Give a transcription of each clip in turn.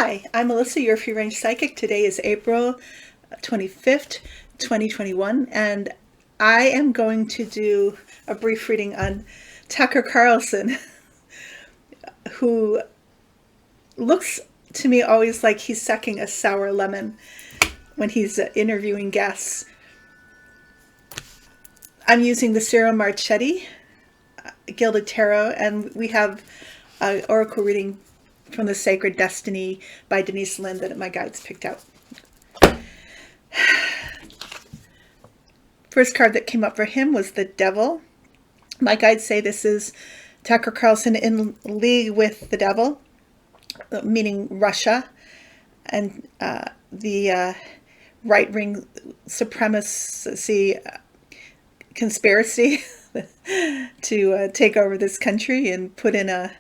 Hi, I'm Melissa, your free range psychic. Today is April 25th, 2021, and I am going to do a brief reading on Tucker Carlson, who looks to me always like he's sucking a sour lemon when he's interviewing guests. I'm using the Ciro Marchetti Gilded Tarot, and we have an oracle reading from the Sacred Destiny by Denise Linn that my guides picked out. First card that came up for him was the Devil. My guides say this is Tucker Carlson in league with the devil, meaning Russia, and the right-wing supremacy conspiracy to take over this country and put in a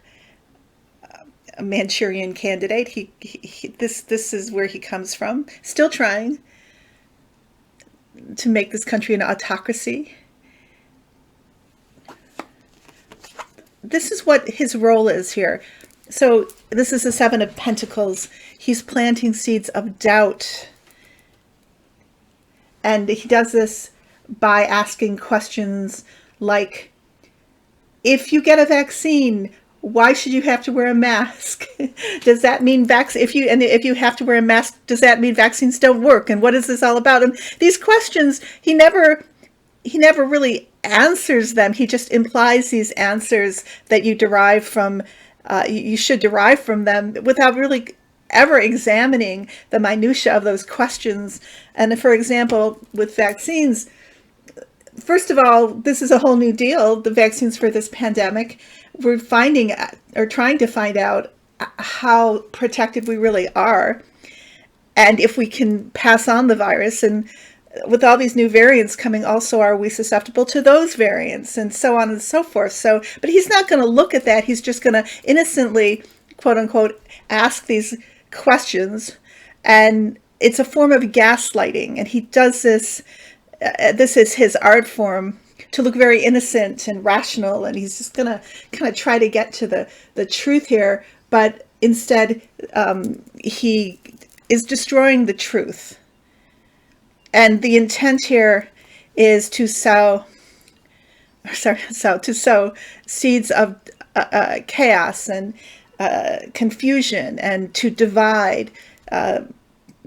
Manchurian candidate. This is where he comes from, still trying to make this country an autocracy. This is what his role is here. So this is the Seven of Pentacles. He's planting seeds of doubt, and he does this by asking questions like, if you get a vaccine, why should you have to wear a mask? Does that mean if you have to wear a mask, does that mean vaccines don't work? And what is this all about? And these questions, he never really answers them. He just implies these answers that you derive from, you should derive from them, without really ever examining the minutia of those questions. And for example, with vaccines, first of all, this is a whole new deal, the vaccines for this pandemic. We're finding, or trying to find out, how protected we really are, and if we can pass on the virus. And with all these new variants coming, also, are we susceptible to those variants, and so on and so forth. So, but he's not going to look at that. He's just going to innocently, quote unquote, ask these questions, and it's a form of gaslighting. And he does this. This is his art form, to look very innocent and rational, and he's just gonna kind of try to get to the truth here, but instead he is destroying the truth. And the intent here is to sow seeds of chaos and confusion, and to divide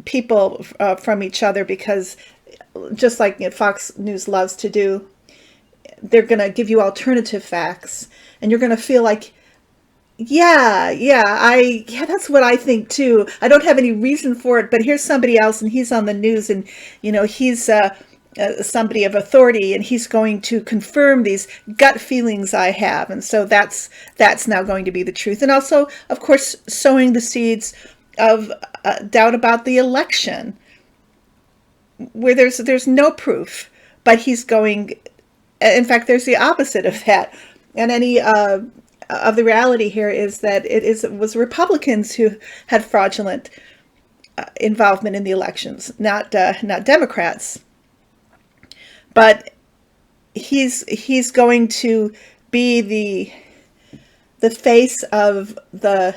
people from each other, because just like Fox News loves to do, they're going to give you alternative facts, and you're going to feel like, yeah, that's what I think too. I don't have any reason for it, but here's somebody else, and he's on the news, and he's somebody of authority, and he's going to confirm these gut feelings I have, and so that's now going to be the truth. And also, of course, sowing the seeds of doubt about the election, where there's no proof, but he's going. In fact, there's the opposite of that. And any of the reality here is that it was Republicans who had fraudulent involvement in the elections, not Democrats. But he's going to be the face of the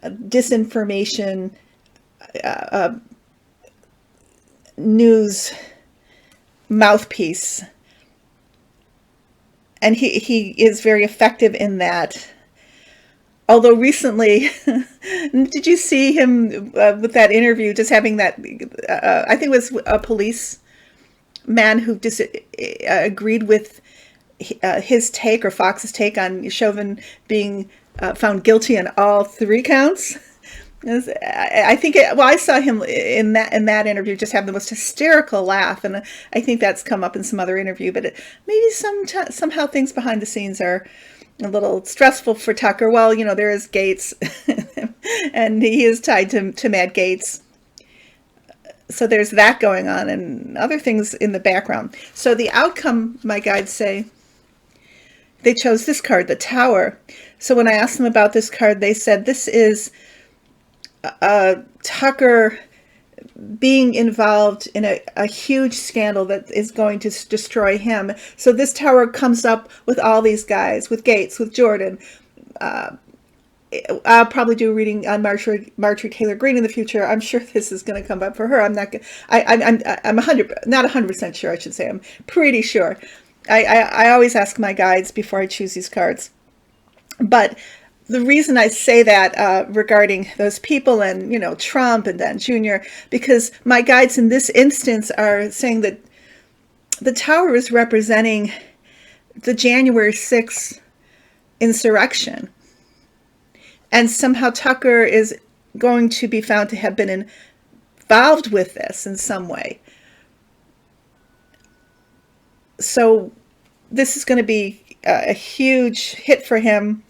disinformation news mouthpiece. And he is very effective in that. Although recently, did you see him with that interview, just having that, I think it was a police man who agreed with his take, or Fox's take, on Chauvin being found guilty on all 3 counts? I think I saw him in that interview just have the most hysterical laugh, and I think that's come up in some other interview. But maybe somehow things behind the scenes are a little stressful for Tucker. Well, there is Gates, and he is tied to Matt Gates. So there's that going on, and other things in the background. So the outcome, my guides say, they chose this card, the Tower. So when I asked them about this card, they said this is Tucker being involved in a huge scandal that is going to destroy him. So this Tower comes up with all these guys, with Gates, with Jordan, I'll probably do a reading on Marjorie Taylor Greene in the future. I'm sure this is going to come up for her. I'm not. I'm 100% sure. I should say I'm pretty sure. I always ask my guides before I choose these cards. But the reason I say that regarding those people and, you know, Trump and Dan Jr., because my guides in this instance are saying that the tower is representing the January 6th insurrection. And somehow Tucker is going to be found to have been involved with this in some way. So this is going to be a huge hit for him.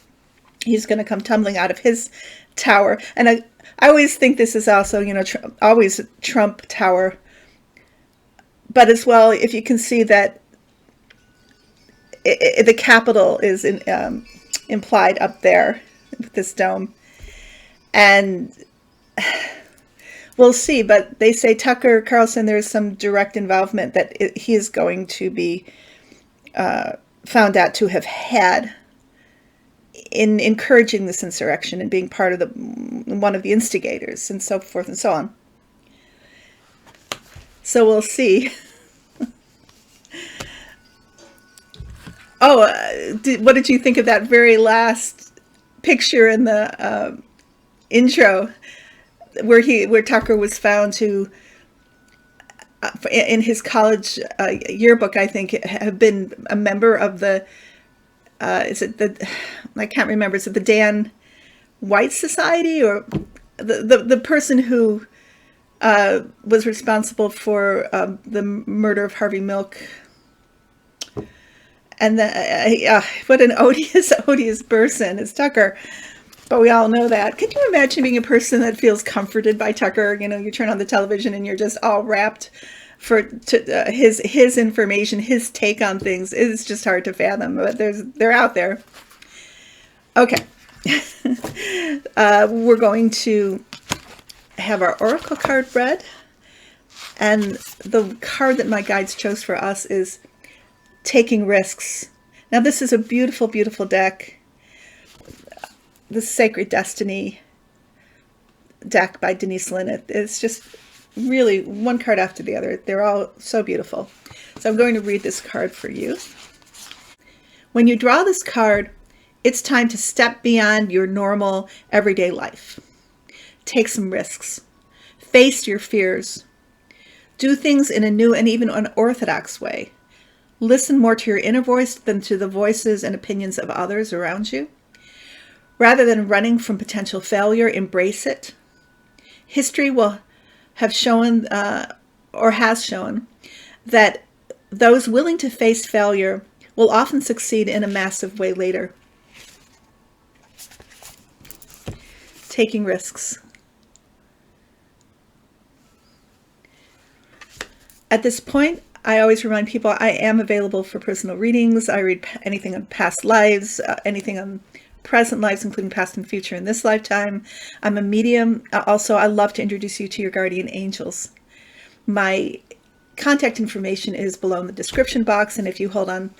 He's going to come tumbling out of his tower. And I always think this is also, you know, always a Trump tower. But as well, if you can see that the Capitol is implied up there with this dome. And we'll see. But they say Tucker Carlson, there's some direct involvement that he is going to be found out to have had in encouraging this insurrection and being part of one of the instigators and so forth and so on. So we'll see. Oh, what did you think of that very last picture in the intro where Tucker was found to, in his college yearbook, I think, have been a member of the, I can't remember, is it the Dan White Society, or the person who was responsible for the murder of Harvey Milk? And what an odious person is Tucker. But we all know that. Could you imagine being a person that feels comforted by Tucker? You know, you turn on the television and you're just all wrapped for his information, his take on things. It's just hard to fathom, but they're out there. Okay. We're going to have our oracle card read. And the card that my guides chose for us is Taking Risks. Now, this is a beautiful, beautiful deck. The Sacred Destiny deck by Denise Linn. It's just really one card after the other. They're all so beautiful. So I'm going to read this card for you. When you draw this card, it's time to step beyond your normal everyday life. Take some risks. Face your fears. Do things in a new and even unorthodox way. Listen more to your inner voice than to the voices and opinions of others around you. Rather than running from potential failure, embrace it. History will have shown, or has shown, that those willing to face failure will often succeed in a massive way later. Taking risks. At this point, I always remind people I am available for personal readings. I read anything on past lives, anything on present lives, including past and future in this lifetime. I'm a medium. Also, I love to introduce you to your guardian angels. My contact information is below in the description box, and if you hold on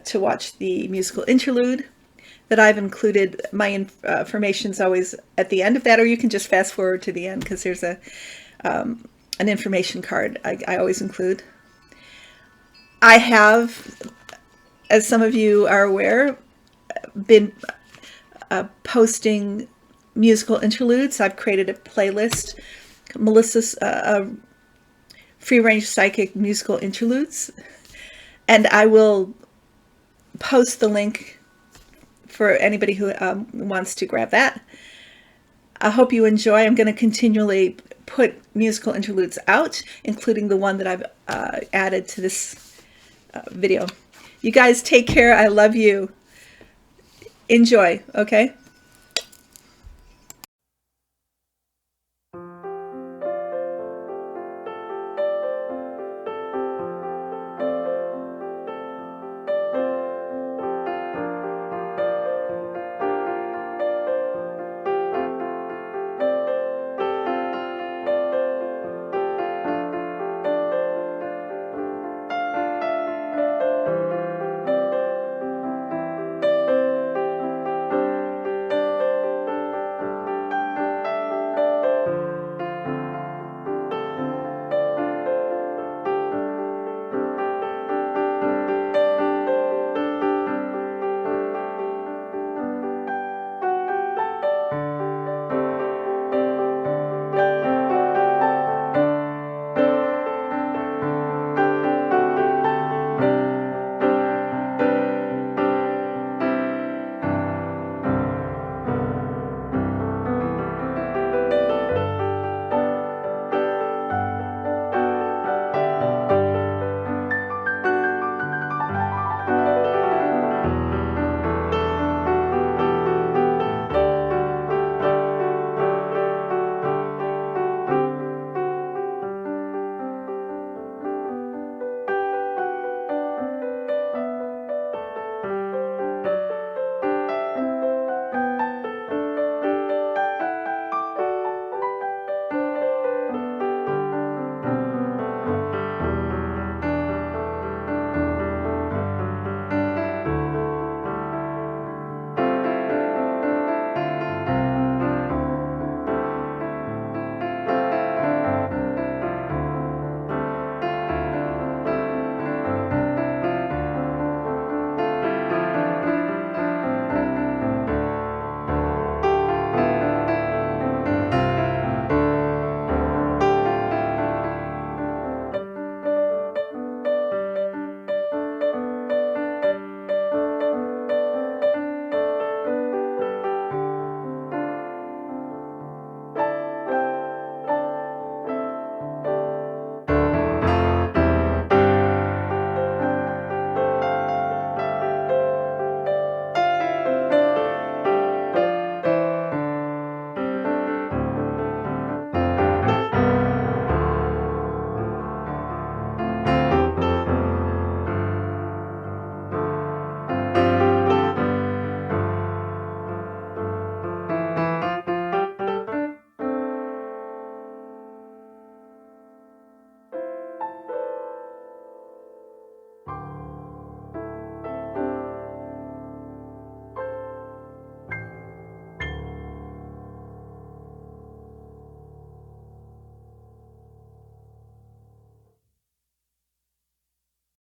to watch the musical interlude that I've included, my information is always at the end of that, or you can just fast forward to the end because there's an information card I always include. I have, as some of you are aware, been posting musical interludes. I've created a playlist, Melissa's Free Range Psychic Musical Interludes, and I will post the link for anybody who wants to grab that. I hope you enjoy. I'm going to continually put musical interludes out, including the one that I've added to this video. You guys take care. I love you. Enjoy, okay?